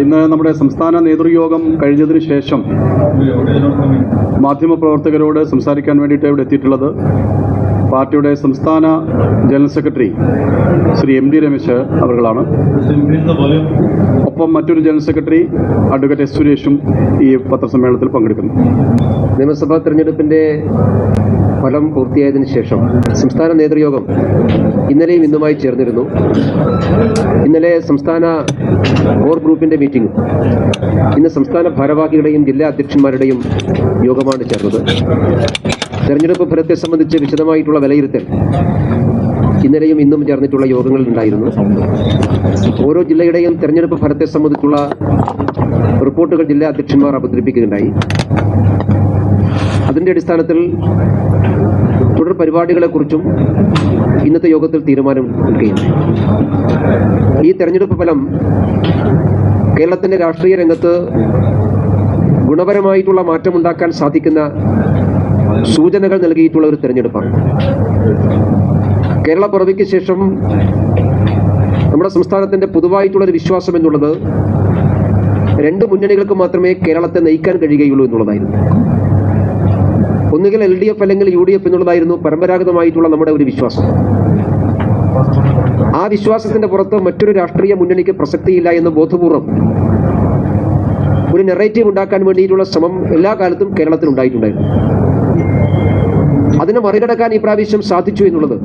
ഇന്ന് നമ്മുടെ സംസ്ഥാന നേതൃയോഗം കഴിഞ്ഞതിന് ശേഷം മാധ്യമപ്രവർത്തകരോട് സംസാരിക്കാൻ വേണ്ടിയിട്ട് ഇവിടെ എത്തിയിട്ടുള്ളത് പാർട്ടിയുടെ സംസ്ഥാന general secretary Shri MD Ramesh അവர்களാണ്. ഒപ്പം മറ്റൊരു ജനറൽ സെക്രട്ടറി അഡ്വക്കേറ്റ് S സുരേഷും ഈ പത്രസമ്മേളനത്തിൽ പങ്കെടുക്കുന്നു. നിയമസഭാ തെരഞ്ഞെടുപ്പിന്റെ ഫലം പൂർത്തിയായതിനു ശേഷം സംസ്ഥാന നേതൃയോഗം ഇന്നലെയും ഇന്നുമായി ചേർന്നിരുന്നു. ഇന്നലെ സംസ്ഥാന കോർ ഗ്രൂപ്പിന്റെ മീറ്റിംഗ്, ഇന്ന് സംസ്ഥാന ഭാരവാഹികളുടെയും ജില്ലാ അധ്യക്ഷന്മാരുടെയും യോഗമാണ് ചേർന്നത്. തെരഞ്ഞെടുപ്പ് ഫലത്തെ സംബന്ധിച്ച് വിശദമായിട്ടുള്ള വിലയിരുത്തൽ ഇന്നലെയും ഇന്നും ചേർന്നിട്ടുള്ള യോഗങ്ങളിൽ ഉണ്ടായിരുന്നു. ഓരോ ജില്ലയുടെയും തെരഞ്ഞെടുപ്പ് ഫലത്തെ സംബന്ധിച്ചുള്ള റിപ്പോർട്ടുകൾ ജില്ലാ അധ്യക്ഷന്മാർ അവതരിപ്പിക്കുകയുണ്ടായി. അതിന്റെ അടിസ്ഥാനത്തിൽ തുടർ പരിപാടികളെക്കുറിച്ചും ഇന്നത്തെ യോഗത്തിൽ തീരുമാനം എടുക്കുകയുണ്ടായി. ഈ തെരഞ്ഞെടുപ്പ് ഫലം കേരളത്തിന്റെ രാഷ്ട്രീയ രംഗത്ത് ഗുണപരമായിട്ടുള്ള മാറ്റമുണ്ടാക്കാൻ സാധിക്കുന്ന സൂചനകൾ നൽകിയിട്ടുള്ള ഒരു തെരഞ്ഞെടുപ്പാണ്. കേരള പിറവിക്ക് ശേഷം നമ്മുടെ സംസ്ഥാനത്തിന്റെ പൊതുവായിട്ടുള്ളൊരു വിശ്വാസം എന്നുള്ളത് രണ്ട് മുന്നണികൾക്ക് മാത്രമേ കേരളത്തെ നയിക്കാൻ കഴിയുകയുള്ളൂ എന്നുള്ളതായിരുന്നു. ഒന്നുകിൽ LDF അല്ലെങ്കിൽ UDF എന്നുള്ളതായിരുന്നു പരമ്പരാഗതമായിട്ടുള്ള നമ്മുടെ ഒരു വിശ്വാസം. ആ വിശ്വാസത്തിന്റെ പുറത്ത് മറ്റൊരു രാഷ്ട്രീയ മുന്നണിക്ക് പ്രസക്തിയില്ല എന്ന് ബോധപൂർവം ഒരു നെറേറ്റീവ് ഉണ്ടാക്കാൻ വേണ്ടിയിട്ടുള്ള ശ്രമം എല്ലാ കാലത്തും കേരളത്തിൽ ഉണ്ടായിട്ടുണ്ടായിരുന്നു. അതിനെ മറികടക്കാൻ ഈ പ്രാവശ്യം സാധിച്ചു എന്നുള്ളത്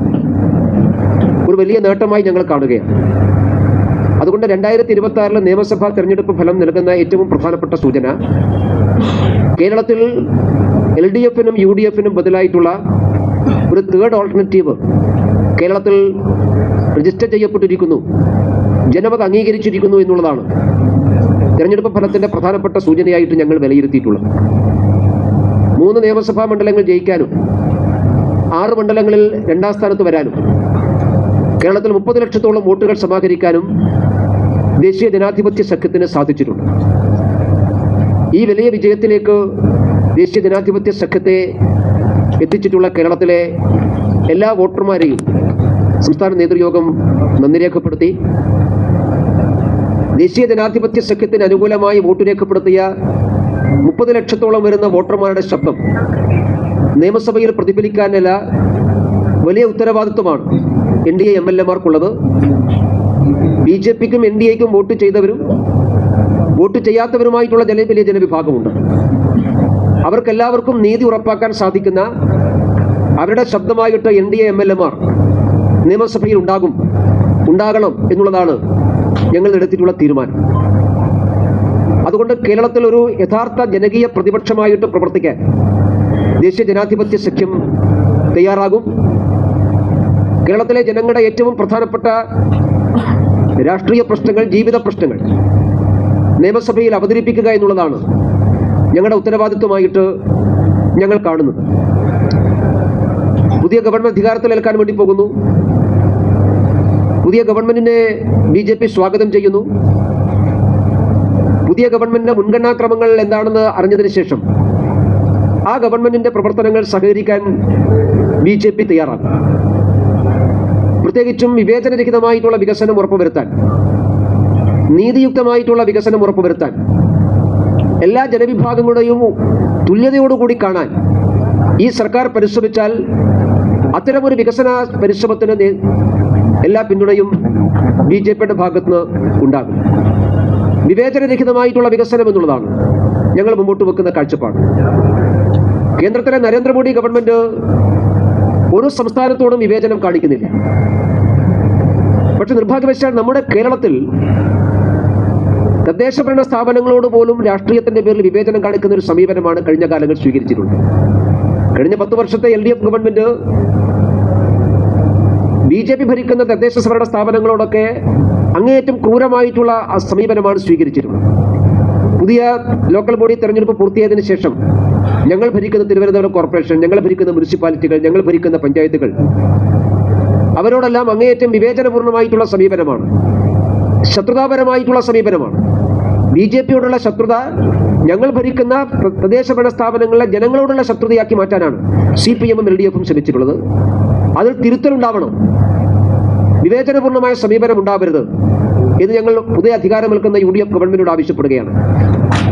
ഒരു വലിയ നേട്ടമായി ഞങ്ങൾ കാണുകയാണ്. അതുകൊണ്ട് 2026 നിയമസഭാ തെരഞ്ഞെടുപ്പ് ഫലം നൽകുന്ന ഏറ്റവും പ്രധാനപ്പെട്ട സൂചന കേരളത്തിൽ LDF-നും UDF-നും ബദലായിട്ടുള്ള ഒരു തേർഡ് ഓൾട്ടർനേറ്റീവ് കേരളത്തിൽ രജിസ്റ്റർ ചെയ്യപ്പെട്ടിരിക്കുന്നു, ജനമത് അംഗീകരിച്ചിരിക്കുന്നു എന്നുള്ളതാണ് തെരഞ്ഞെടുപ്പ് ഫലത്തിന്റെ പ്രധാനപ്പെട്ട സൂചനയായിട്ട് ഞങ്ങൾ വിലയിരുത്തിയിട്ടുള്ളത്. 3 നിയമസഭാ മണ്ഡലങ്ങൾ ജയിക്കാനും 6 മണ്ഡലങ്ങളിൽ 2ാം സ്ഥാനത്ത് വരാനും കേരളത്തിൽ 30 ലക്ഷത്തോളം വോട്ടുകൾ സമാഹരിക്കാനും ദേശീയ ജനാധിപത്യ സഖ്യത്തിന് സാധിച്ചിട്ടുണ്ട്. ഈ വലിയ വിജയത്തിലേക്ക് ദേശീയ ജനാധിപത്യ സഖ്യത്തെ എത്തിച്ചിട്ടുള്ള കേരളത്തിലെ എല്ലാ വോട്ടർമാരെയും സംസ്ഥാന നേതൃയോഗം നന്ദി രേഖപ്പെടുത്തി. ദേശീയ ജനാധിപത്യ സഖ്യത്തിന് അനുകൂലമായി വോട്ട് രേഖപ്പെടുത്തിയ 30 ലക്ഷത്തോളം വരുന്ന വോട്ടർമാരുടെ ശബ്ദം നിയമസഭയിൽ പ്രതിഫലിക്കാനല്ല വലിയ ഉത്തരവാദിത്വമാണ് NDA MLA-മാർക്കുള്ളത്. BJP-ക്കും NDA-ക്കും വോട്ട് ചെയ്തവരും വോട്ട് ചെയ്യാത്തവരുമായിട്ടുള്ള വലിയ ജനവിഭാഗമുണ്ട്. അവർക്കെല്ലാവർക്കും നീതി ഉറപ്പാക്കാൻ സാധിക്കുന്ന അവരുടെ ശബ്ദമായിട്ട് NDA MLA-മാർ നിയമസഭയിൽ ഉണ്ടാകണം എന്നുള്ളതാണ് ഞങ്ങൾ എടുത്തിട്ടുള്ള തീരുമാനം. അതുകൊണ്ട് കേരളത്തിൽ ഒരു യഥാർത്ഥ ജനകീയ പ്രതിപക്ഷമായിട്ട് പ്രവർത്തിക്കാൻ ദേശീയ ജനാധിപത്യ സഖ്യം തയ്യാറാകും. കേരളത്തിലെ ജനങ്ങളുടെ ഏറ്റവും പ്രധാനപ്പെട്ട രാഷ്ട്രീയ പ്രശ്നങ്ങൾ, ജീവിത പ്രശ്നങ്ങൾ നിയമസഭയിൽ അവതരിപ്പിക്കുക എന്നുള്ളതാണ് ഞങ്ങളുടെ ഉത്തരവാദിത്വമായിട്ട് ഞങ്ങൾ കാണുന്നത്. പുതിയ ഗവൺമെന്റ് അധികാരത്തിലേൽക്കാൻ വേണ്ടി പോകുന്നു. പുതിയ ഗവൺമെന്റിനെ BJP സ്വാഗതം ചെയ്യുന്നു. പുതിയ ഗവൺമെന്റിന്റെ മുൻഗണനാക്രമങ്ങൾ എന്താണെന്ന് അറിഞ്ഞതിന് ശേഷം ആ ഗവൺമെന്റിന്റെ പ്രവർത്തനങ്ങൾ സഹകരിക്കാൻ BJP തയ്യാറാകും. പ്രത്യേകിച്ചും വിവേചനരഹിതമായിട്ടുള്ള വികസനം ഉറപ്പുവരുത്താൻ, നീതിയുക്തമായിട്ടുള്ള വികസനം ഉറപ്പുവരുത്താൻ, എല്ലാ ജനവിഭാഗങ്ങളുടെയും തുല്യതയോടുകൂടി കാണാൻ ഈ സർക്കാർ പരിശ്രമിച്ചാൽ അത്തരമൊരു വികസന പരിശ്രമത്തിന് എല്ലാ പിന്തുണയും BJP-യുടെ ഭാഗത്തുനിന്ന് ഉണ്ടാകും. വിവേചനരഹിതമായിട്ടുള്ള വികസനം എന്നുള്ളതാണ് ഞങ്ങൾ മുമ്പോട്ട് വെക്കുന്ന കാഴ്ചപ്പാട്. കേന്ദ്രത്തിലെ നരേന്ദ്രമോദി ഗവൺമെന്റ് ഒരു സംസ്ഥാനത്തോടും വിവേചനം കാണിക്കുന്നില്ല. പക്ഷെ നിർഭാഗ്യവശാൽ നമ്മുടെ കേരളത്തിൽ തദ്ദേശഭരണ സ്ഥാപനങ്ങളോട് പോലും രാഷ്ട്രീയത്തിന്റെ പേരിൽ വിവേചനം കാണിക്കുന്ന ഒരു സമീപനമാണ് കഴിഞ്ഞ കാലങ്ങൾ സ്വീകരിച്ചിട്ടുള്ളത്. കഴിഞ്ഞ 10 വർഷത്തെ LDF ഗവൺമെന്റ് BJP ഭരിക്കുന്ന തദ്ദേശ ഭരണ സ്ഥാപനങ്ങളോടൊക്കെ അങ്ങേയറ്റം ക്രൂരമായിട്ടുള്ള സമീപനമാണ് സ്വീകരിച്ചിട്ടുള്ളത്. പുതിയ ലോക്കൽ ബോഡി തെരഞ്ഞെടുപ്പ് പൂർത്തിയായതിനു ശേഷം ഞങ്ങൾ ഭരിക്കുന്ന തിരുവനന്തപുരം കോർപ്പറേഷൻ, ഞങ്ങൾ ഭരിക്കുന്ന മുനിസിപ്പാലിറ്റികൾ, ഞങ്ങൾ ഭരിക്കുന്ന പഞ്ചായത്തുകൾ, അവരോടെല്ലാം അങ്ങേയറ്റം വിവേചനപൂർണ്ണമായിട്ടുള്ള സമീപനമാണ്, ശത്രുതാപരമായിട്ടുള്ള സമീപനമാണ്. BJP-യോടുള്ള ശത്രുത ഞങ്ങൾ ഭരിക്കുന്ന പ്രദേശഭരണ സ്ഥാപനങ്ങളിലെ ജനങ്ങളോടുള്ള ശത്രുതയാക്കി മാറ്റാനാണ് CPM-ഉം LDF-ഉം ശ്രമിച്ചിട്ടുള്ളത്. അതിൽ തിരുത്തലുണ്ടാവണം. വിവേചനപൂർണ്ണമായ സമീപനം ഉണ്ടാവരുത് എന്ന് ഞങ്ങൾ പുതിയ അധികാരമേൽക്കുന്ന UDF ഗവൺമെന്റിനോട് ആവശ്യപ്പെടുകയാണ്.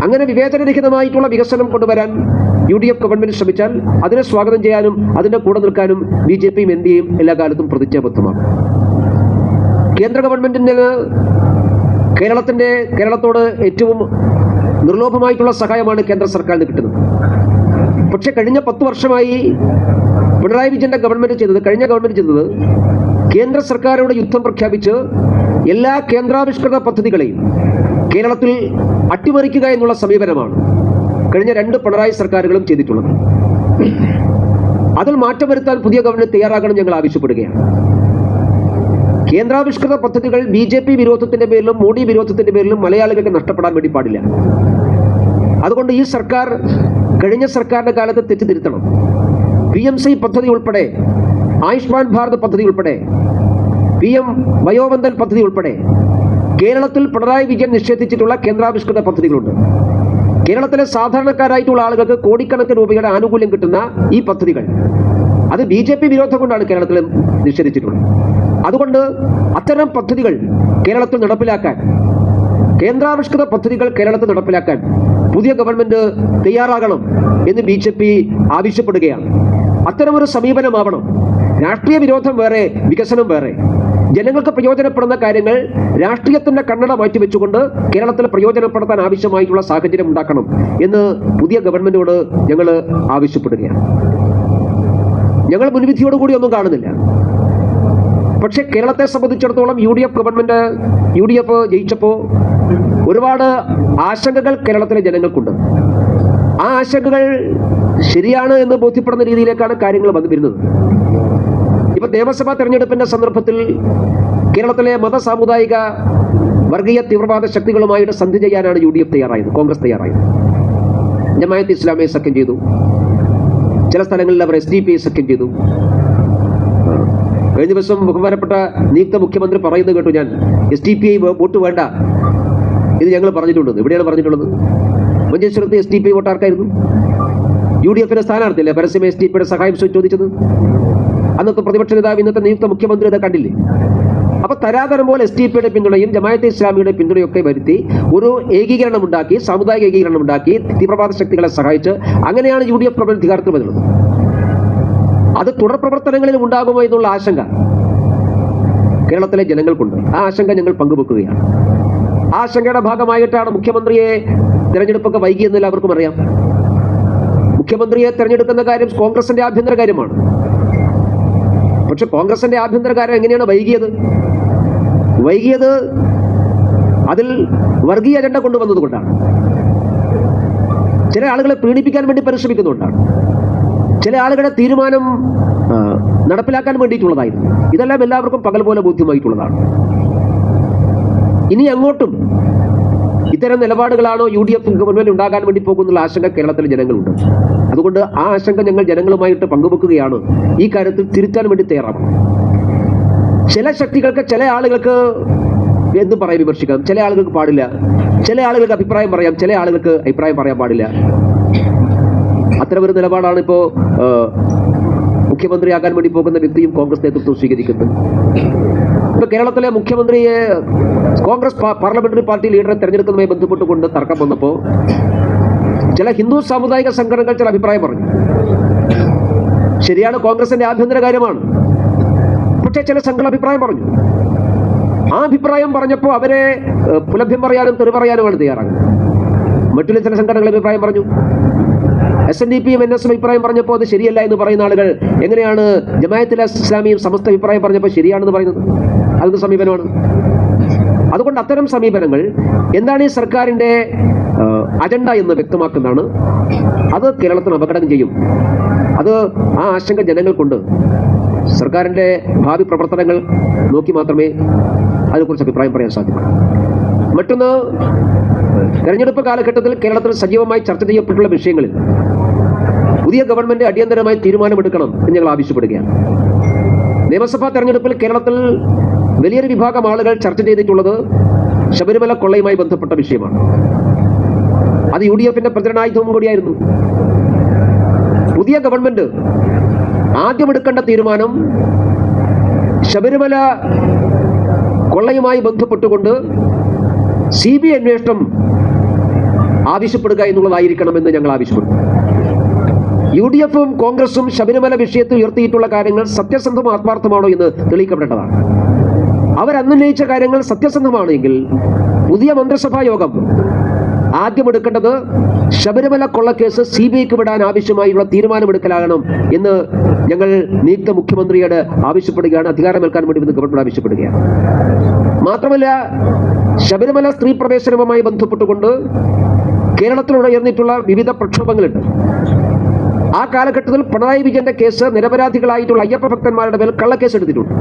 അങ്ങനെ വിവേചനരഹിതമായിട്ടുള്ള വികസനം കൊണ്ടുവരാൻ UDF ഗവൺമെന്റ് ശ്രമിച്ചാൽ അതിനെ സ്വാഗതം ചെയ്യാനും അതിന്റെ കൂടെ നിൽക്കാനും BJPയും NDAയും എല്ലാ കാലത്തും പ്രതിജ്ഞാബദ്ധമാണ്. കേന്ദ്ര ഗവൺമെന്റിന് കേരളത്തോട് ഏറ്റവും നിർലോഭമായിട്ടുള്ള സഹായമാണ് കേന്ദ്ര സർക്കാരിന് കിട്ടുന്നത്. പക്ഷെ കഴിഞ്ഞ 10 വർഷമായി പിണറായി വിജയന്റെ കഴിഞ്ഞ ഗവൺമെന്റ് ചെയ്തത് കേന്ദ്ര സർക്കാരോട് യുദ്ധം പ്രഖ്യാപിച്ച് എല്ലാ കേന്ദ്രാവിഷ്കൃത പദ്ധതികളെയും കേരളത്തിൽ അട്ടിമറിക്കുക എന്നുള്ള സമീപനമാണ് കഴിഞ്ഞ 2 പിണറായി സർക്കാരുകളും ചെയ്തിട്ടുള്ളത്. അതിൽ മാറ്റം വരുത്താൻ പുതിയ ഗവൺമെന്റ് തയ്യാറാകണം ഞങ്ങൾ ആവശ്യപ്പെടുകയാണ്. കേന്ദ്രാവിഷ്കൃത പദ്ധതികൾ BJP വിരോധത്തിന്റെ പേരിലും മോഡി വിരോധത്തിന്റെ പേരിലും മലയാളികൾക്ക് നഷ്ടപ്പെടാൻ വേണ്ടി പാടില്ല. അതുകൊണ്ട് ഈ സർക്കാർ കഴിഞ്ഞ സർക്കാരിന്റെ കാലത്ത് തെറ്റിദ്ധരുത്തണം. PMC പദ്ധതി ഉൾപ്പെടെ, ആയുഷ്മാൻ ഭാരത് പദ്ധതി ഉൾപ്പെടെ, PM വയോവന്ദൻ പദ്ധതി ഉൾപ്പെടെ കേരളത്തിൽ പിണറായി വിജയൻ നിഷേധിച്ചിട്ടുള്ള കേന്ദ്രാവിഷ്കൃത പദ്ധതികളുണ്ട്. കേരളത്തിലെ സാധാരണക്കാരായിട്ടുള്ള ആളുകൾക്ക് കോടിക്കണക്കിന് രൂപയുടെ ആനുകൂല്യം കിട്ടുന്ന ഈ പദ്ധതികൾ അത് BJP വിരോധം കൊണ്ടാണ് കേരളത്തിൽ നിഷേധിച്ചിട്ടുള്ളത്. അതുകൊണ്ട് അത്തരം പദ്ധതികൾ കേരളത്തിൽ നടപ്പിലാക്കാൻ, കേന്ദ്രാവിഷ്കൃത പദ്ധതികൾ കേരളത്തിൽ നടപ്പിലാക്കാൻ പുതിയ ഗവൺമെന്റ് തയ്യാറാകണം എന്ന് BJP ആവശ്യപ്പെടുകയാണ്. അത്തരമൊരു സമീപനമാവണം. രാഷ്ട്രീയ വിരോധം വേറെ, വികസനം വേറെ. ജനങ്ങൾക്ക് പ്രയോജനപ്പെടുന്ന കാര്യങ്ങൾ രാഷ്ട്രീയത്തിന്റെ കണ്ണട മാറ്റിവെച്ചുകൊണ്ട് കേരളത്തിൽ പ്രയോജനപ്പെടുത്താൻ ആവശ്യമായിട്ടുള്ള സാഹചര്യം ഉണ്ടാക്കണം എന്ന് പുതിയ ഗവൺമെന്റിനോട് ഞങ്ങൾ ആവശ്യപ്പെടുകയാണ്. ഞങ്ങൾ മുൻവിധിയോടുകൂടി ഒന്നും കാണുന്നില്ല. പക്ഷെ കേരളത്തെ സംബന്ധിച്ചിടത്തോളം UDF ജയിച്ചപ്പോൾ ഒരുപാട് ആശങ്കകൾ കേരളത്തിലെ ജനങ്ങൾക്കുണ്ട്. ആ ആശങ്കകൾ ശരിയാണ് എന്ന് ബോധ്യപ്പെടുന്ന രീതിയിലേക്കാണ് കാര്യങ്ങൾ വരുന്നത്. ഇപ്പൊ നിയമസഭാ തെരഞ്ഞെടുപ്പിന്റെ സന്ദർഭത്തിൽ കേരളത്തിലെ സാമുദായിക വർഗീയ തീവ്രവാദ ശക്തികളുമായിട്ട് സന്ധി ചെയ്യാനാണ് UDF തയ്യാറായത്, കോൺഗ്രസ് തയ്യാറായത്. ജമാഅത്തെ ഇസ്ലാമിയെ സഖ്യം ചെയ്തു. ചില സ്ഥലങ്ങളിൽ അവർ SDP സഖ്യം ചെയ്തു. കഴിഞ്ഞ ദിവസം ബഹുമാനപ്പെട്ട നിയുക്ത മുഖ്യമന്ത്രി പറയുന്നത് കേട്ടു, ഞാൻ SDP വോട്ട് വേണ്ട ഇത് ഞങ്ങൾ പറഞ്ഞിട്ടുണ്ട്. എവിടെയാണ് പറഞ്ഞിട്ടുള്ളത്? മഞ്ചേശ്വരത്ത് SDP വോട്ട് ആർക്കായിരുന്നു? UDFന്റെ സ്ഥാനാർത്ഥിയല്ലേ പരസ്യമേ SDP സഹായം ചോദിച്ചത്? അന്നത്തെ പ്രതിപക്ഷ നേതാവ് ഇന്നത്തെ നിയുക്ത മുഖ്യമന്ത്രി ഇത് കണ്ടില്ലേ? അപ്പൊ തരാതരം പോലെ SDP പിന്തുണയും ജമാഅത്തെ ഇസ്ലാമിയുടെ പിന്തുണയൊക്കെ വരുത്തി ഒരു ഏകീകരണം ഉണ്ടാക്കി, സാമുദായിക ഏകീകരണം ഉണ്ടാക്കി, തീവ്രവാദ ശക്തികളെ സഹായിച്ച് അങ്ങനെയാണ് UDF ഗവൺമെന്റ് അധികാരത്തിൽ വരുന്നത്. അത് തുടർ പ്രവർത്തനങ്ങളിലും ഉണ്ടാകുമോ എന്നുള്ള ആശങ്ക കേരളത്തിലെ ജനങ്ങൾക്കുണ്ട്. ആ ആശങ്ക ഞങ്ങൾ പങ്കുവെക്കുകയാണ്. ആ ആശങ്കയുടെ ഭാഗമായിട്ടാണ് മുഖ്യമന്ത്രിയെ തെരഞ്ഞെടുപ്പൊക്കെ വൈകിയെന്ന് എല്ലാവർക്കും അറിയാം. മുഖ്യമന്ത്രിയെ തെരഞ്ഞെടുക്കുന്ന കാര്യം കോൺഗ്രസിന്റെ ആഭ്യന്തര കാര്യമാണ്. പക്ഷെ കോൺഗ്രസിന്റെ ആഭ്യന്തര കാര്യം എങ്ങനെയാണ് വൈകിയത്? അതിൽ വർഗീയ അജണ്ട കൊണ്ടുവന്നത് കൊണ്ടാണ്. ചില ആളുകളെ പ്രീണിപ്പിക്കാൻ വേണ്ടി പരിശ്രമിക്കുന്നുകൊണ്ടാണ്. ചില ആളുകളുടെ തീരുമാനം നടപ്പിലാക്കാൻ വേണ്ടിയിട്ടുള്ളതായിരുന്നു. ഇതെല്ലാം എല്ലാവർക്കും പകൽ പോലെ ബോധ്യമായിട്ടുള്ളതാണ്. ഇനി അങ്ങോട്ടും ഇത്തരം നിലപാടുകളാണോ UDF ഗവൺമെന്റ് ഉണ്ടാകാൻ വേണ്ടി പോകുന്നുള്ള ആശങ്ക കേരളത്തിലെ ജനങ്ങളുണ്ട്. അതുകൊണ്ട് ആ ആശങ്ക ഞങ്ങൾ ജനങ്ങളുമായിട്ട് പങ്കുവെക്കുകയാണ്. ഈ കാര്യത്തിൽ തിരുത്താൻ വേണ്ടി തയ്യാറാണ്. ചില ശക്തികൾക്ക്, ചില ആളുകൾക്ക് എന്ത് പറയാൻ വിമർശിക്കാം, ചില ആളുകൾക്ക് പാടില്ല. ചില ആളുകൾക്ക് അഭിപ്രായം പറയാം, ചില ആളുകൾക്ക് അഭിപ്രായം പറയാൻ പാടില്ല. അത്തരമൊരു നിലപാടാണ് ഇപ്പോ മുഖ്യമന്ത്രിയാകാൻ വേണ്ടി പോകുന്ന വ്യക്തിയും കോൺഗ്രസ് നേതൃത്വം സ്വീകരിക്കുന്നത്. ഇപ്പൊ കേരളത്തിലെ മുഖ്യമന്ത്രിയെ കോൺഗ്രസ് പാർലമെന്ററി പാർട്ടി ലീഡറെ തെരഞ്ഞെടുക്കുന്നതുമായി ബന്ധപ്പെട്ടുകൊണ്ട് തർക്കം വന്നപ്പോൾ ചില ഹിന്ദു സാമുദായിക സംഘടനകൾ ചില അഭിപ്രായം പറഞ്ഞു. ശരിയാണ്, കോൺഗ്രസിന്റെ ആഭ്യന്തര കാര്യമാണ്. പക്ഷേ ചില സംഘടന അഭിപ്രായം പറഞ്ഞു. ആ അഭിപ്രായം പറഞ്ഞപ്പോൾ അവരെ പുലഭ്യം പറയാനും തെറി പറയാനുമാണ് തയ്യാറാകുന്നത്. മറ്റുള്ള ചില സംഘടനകൾ അഭിപ്രായം പറഞ്ഞു. SNDPയും NSM അഭിപ്രായം പറഞ്ഞപ്പോൾ അത് ശരിയല്ല എന്ന് പറയുന്ന ആളുകൾ എങ്ങനെയാണ് ജമാഅത്തെ ഇസ്ലാമിയും സമസ്ത അഭിപ്രായം പറഞ്ഞപ്പോൾ ശരിയാണെന്ന് പറയുന്നത്? അതൊരു സമീപനമാണ്. അതുകൊണ്ട് അത്തരം സമീപനങ്ങൾ എന്താണ് ഈ സർക്കാരിന്റെ അജണ്ട എന്ന് വ്യക്തമാക്കുന്നതാണ്. അത് കേരളത്തിന് അപകടം ചെയ്യും. അത് ആ ആശങ്ക ജനങ്ങൾക്കുണ്ട്. സർക്കാരിന്റെ ഭാവി പ്രവർത്തനങ്ങൾ നോക്കി മാത്രമേ അതിനെക്കുറിച്ച് അഭിപ്രായം പറയാൻ സാധിക്കൂ. മറ്റൊന്ന്, തെരഞ്ഞെടുപ്പ് കാലഘട്ടത്തിൽ കേരളത്തിൽ സജീവമായി ചർച്ച ചെയ്യപ്പെട്ടുള്ള വിഷയങ്ങളിൽ പുതിയ ഗവൺമെന്റ് അടിയന്തരമായി തീരുമാനമെടുക്കണം എന്ന് ഞങ്ങൾ ആവശ്യപ്പെടുകയാണ്. നിയമസഭാ തെരഞ്ഞെടുപ്പിൽ കേരളത്തിൽ വലിയൊരു വിഭാഗം ആളുകൾ ചർച്ച ചെയ്തിട്ടുള്ളത് ശബരിമല കൊള്ളയുമായി ബന്ധപ്പെട്ട വിഷയമാണ്. അത് UDFന്റെ പ്രചരണായുധവും കൂടിയായിരുന്നു. പുതിയ ഗവൺമെന്റ് ആദ്യം എടുക്കേണ്ട തീരുമാനം ശബരിമല കൊള്ളയുമായി ബന്ധപ്പെട്ടുകൊണ്ട് CBI അന്വേഷണം ആവശ്യപ്പെടുക എന്നുള്ളതായിരിക്കണമെന്ന് ഞങ്ങൾ ആവശ്യപ്പെടുന്നു. UDF-ഉം കോൺഗ്രസും ശബരിമല വിഷയത്തിൽ ഉയർത്തിയിട്ടുള്ള കാര്യങ്ങൾ സത്യസന്ധമോ ആത്മാർത്ഥമാണോ എന്ന് തെളിയിക്കപ്പെടേണ്ടതാണ്. അവരന്നുന്നയിച്ച കാര്യങ്ങൾ സത്യസന്ധമാണെങ്കിൽ പുതിയ മന്ത്രിസഭാ യോഗം ആദ്യം എടുക്കേണ്ടത് ശബരിമല കൊള്ളക്കേസ് CBIക്ക് വിടാൻ ആവശ്യമായുള്ള തീരുമാനമെടുക്കലാകണം എന്ന് ഞങ്ങൾ നിയുക്ത മുഖ്യമന്ത്രിയോട് ആവശ്യപ്പെടുകയാണ്. അധികാരമേൽക്കാൻ വേണ്ടി ഗവൺമെന്റ് ആവശ്യപ്പെടുകയാണ്. മാത്രമല്ല, ശബരിമല സ്ത്രീ പ്രവേശനവുമായി ബന്ധപ്പെട്ടുകൊണ്ട് കേരളത്തിൽ ഉയർന്നിട്ടുള്ള വിവിധ പ്രക്ഷോഭങ്ങളുണ്ട്. ആ കാലഘട്ടത്തിൽ പിണറായി വിജയന്റെ കേസ് നിരപരാധികളായിട്ടുള്ള അയ്യപ്പ ഭക്തന്മാരുടെ മേൽ കള്ളക്കേസ് എടുത്തിട്ടുണ്ട്.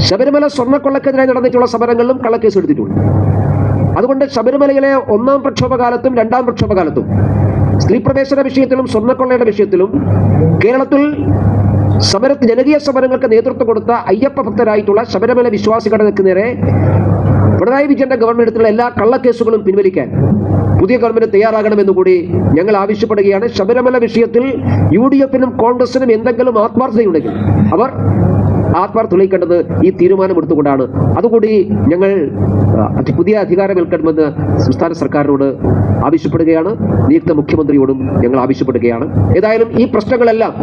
ശബരിമല സ്വർണ്ണക്കൊള്ളക്കെതിരായി നടന്നിട്ടുള്ള സമരങ്ങളിലും കള്ളക്കേസ് എടുത്തിട്ടുണ്ട്. അതുകൊണ്ട് ശബരിമലയിലെ ഒന്നാം പ്രക്ഷോഭകാലത്തും രണ്ടാം പ്രക്ഷോഭകാലത്തും സ്ത്രീ പ്രവേശന വിഷയത്തിലും സ്വർണ്ണക്കൊള്ളയുടെ വിഷയത്തിലും കേരളത്തിൽ ജനകീയ സമരങ്ങൾക്ക് നേതൃത്വം കൊടുത്ത അയ്യപ്പ ഭക്തരായിട്ടുള്ള ശബരിമല വിശ്വാസികളുടെ നേരെ പിണറായി വിജയന്റെ ഗവൺമെന്റ് എടുത്തുള്ള എല്ലാ കള്ളക്കേസുകളും പിൻവലിക്കാൻ പുതിയ ഗവൺമെന്റ് തയ്യാറാകണമെന്ന് കൂടി ഞങ്ങൾ ആവശ്യപ്പെടുകയാണ്. ശബരിമല വിഷയത്തിൽ UDF-നും കോൺഗ്രസിനും എന്തെങ്കിലും ആത്മാർത്ഥതയുണ്ടെങ്കിൽ അവർ ആത്മാർത്ഥ തെളിയിക്കേണ്ടത് ഈ തീരുമാനമെടുത്തുകൊണ്ടാണ്. അതുകൂടി ഞങ്ങൾ പുതിയ അധികാരമേൽക്കണമെന്ന് സംസ്ഥാന സർക്കാരിനോട് ആവശ്യപ്പെടുകയാണ്. നിയുക്ത മുഖ്യമന്ത്രിയോടും ഞങ്ങൾ ആവശ്യപ്പെടുകയാണ്. ഏതായാലും ഈ പ്രശ്നങ്ങളെല്ലാം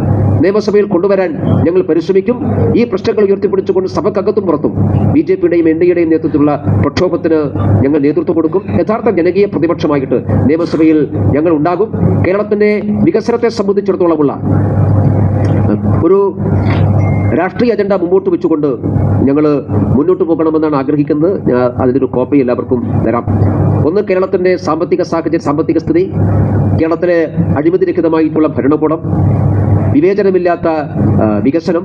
നിയമസഭയിൽ കൊണ്ടുവരാൻ ഞങ്ങൾ പരിശ്രമിക്കും. ഈ പ്രശ്നങ്ങൾ ഉയർത്തിപ്പിടിച്ചുകൊണ്ട് സഭക്കകത്തും പുറത്തും BJP-യുടെയും NDA-യുടെയും നേതൃത്വത്തിലുള്ള പ്രക്ഷോഭത്തിന് ഞങ്ങൾ നേതൃത്വം കൊടുക്കും. യഥാർത്ഥ ജനകീയ പ്രതിപക്ഷമായിട്ട് നിയമസഭയിൽ ഞങ്ങൾ ഉണ്ടാകും. കേരളത്തിന്റെ വികസനത്തെ സംബന്ധിച്ചിടത്തോളമുള്ള ഒരു രാഷ്ട്രീയ അജണ്ട മുമ്പോട്ട് വെച്ചുകൊണ്ട് ഞങ്ങൾ മുന്നോട്ട് പോകണമെന്നാണ് ആഗ്രഹിക്കുന്നത്. അതിനൊരു കോപ്പി എല്ലാവർക്കും തരാം. ഒന്ന്, കേരളത്തിന്റെ സാമ്പത്തിക സ്ഥിതി, കേരളത്തിലെ അഴിമതിരഹിതമായിട്ടുള്ള ഭരണകൂടം, വിവേചനമില്ലാത്ത വികസനം,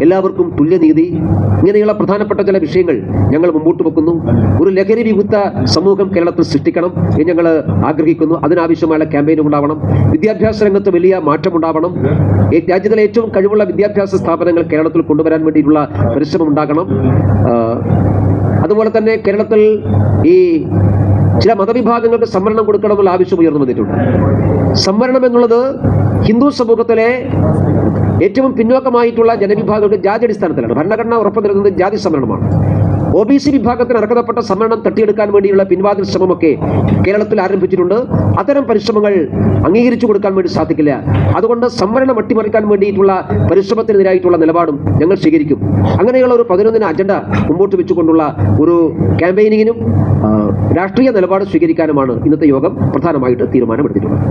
എല്ലാവർക്കും തുല്യനീതി, ഇങ്ങനെയുള്ള പ്രധാനപ്പെട്ട ചില വിഷയങ്ങൾ ഞങ്ങൾ മുമ്പോട്ട് വെക്കുന്നു. ഒരു ലഹരി വിമുക്ത സമൂഹം കേരളത്തിൽ സൃഷ്ടിക്കണം എന്ന് ഞങ്ങൾ ആഗ്രഹിക്കുന്നു. അതിനാവശ്യമായ ക്യാമ്പയിനും ഉണ്ടാവണം. വിദ്യാഭ്യാസ രംഗത്ത് വലിയ മാറ്റമുണ്ടാവണം. രാജ്യത്തിലെ ഏറ്റവും കഴിവുള്ള വിദ്യാഭ്യാസ സ്ഥാപനങ്ങൾ കേരളത്തിൽ കൊണ്ടുവരാൻ വേണ്ടിയിട്ടുള്ള പരിശ്രമം ഉണ്ടാകണം. അതുപോലെ തന്നെ കേരളത്തിൽ ഈ ചില മതവിഭാഗങ്ങൾക്ക് സംവരണം കൊടുക്കണമെന്നുള്ള ആവശ്യം ഉയർന്നു വന്നിട്ടുണ്ട്. സംവരണം എന്നുള്ളത് ഹിന്ദു സമൂഹത്തിലെ ഏറ്റവും പിന്നോക്കമായിട്ടുള്ള ജനവിഭാഗങ്ങൾക്ക് ജാതി അടിസ്ഥാനത്തിലാണ്. ഭരണഘടന ഉറപ്പു നൽകുന്നത് ജാതി സംവരണമാണ്. OBC വിഭാഗത്തിന് അർഹതപ്പെട്ട സംവരണം തട്ടിയെടുക്കാൻ വേണ്ടിയുള്ള പിൻവാതിൽ ശ്രമമൊക്കെ കേരളത്തിൽ ആരംഭിച്ചിട്ടുണ്ട്. അത്തരം പരിശ്രമങ്ങൾ അംഗീകരിച്ചു കൊടുക്കാൻ വേണ്ടി സാധിക്കില്ല. അതുകൊണ്ട് സംവരണം അട്ടിമറിക്കാൻ വേണ്ടിയിട്ടുള്ള പരിശ്രമത്തിനെതിരായിട്ടുള്ള നിലപാടും ഞങ്ങൾ സ്വീകരിക്കും. അങ്ങനെയുള്ള ഒരു 11 അജണ്ട മുമ്പോട്ട് വെച്ചുകൊണ്ടുള്ള ഒരു ക്യാമ്പയിനിങ്ങിനും രാഷ്ട്രീയ നിലപാട് സ്വീകരിക്കാനുമാണ് ഇന്നത്തെ യോഗം പ്രധാനമായിട്ട് തീരുമാനമെടുത്തിട്ടുള്ളത്.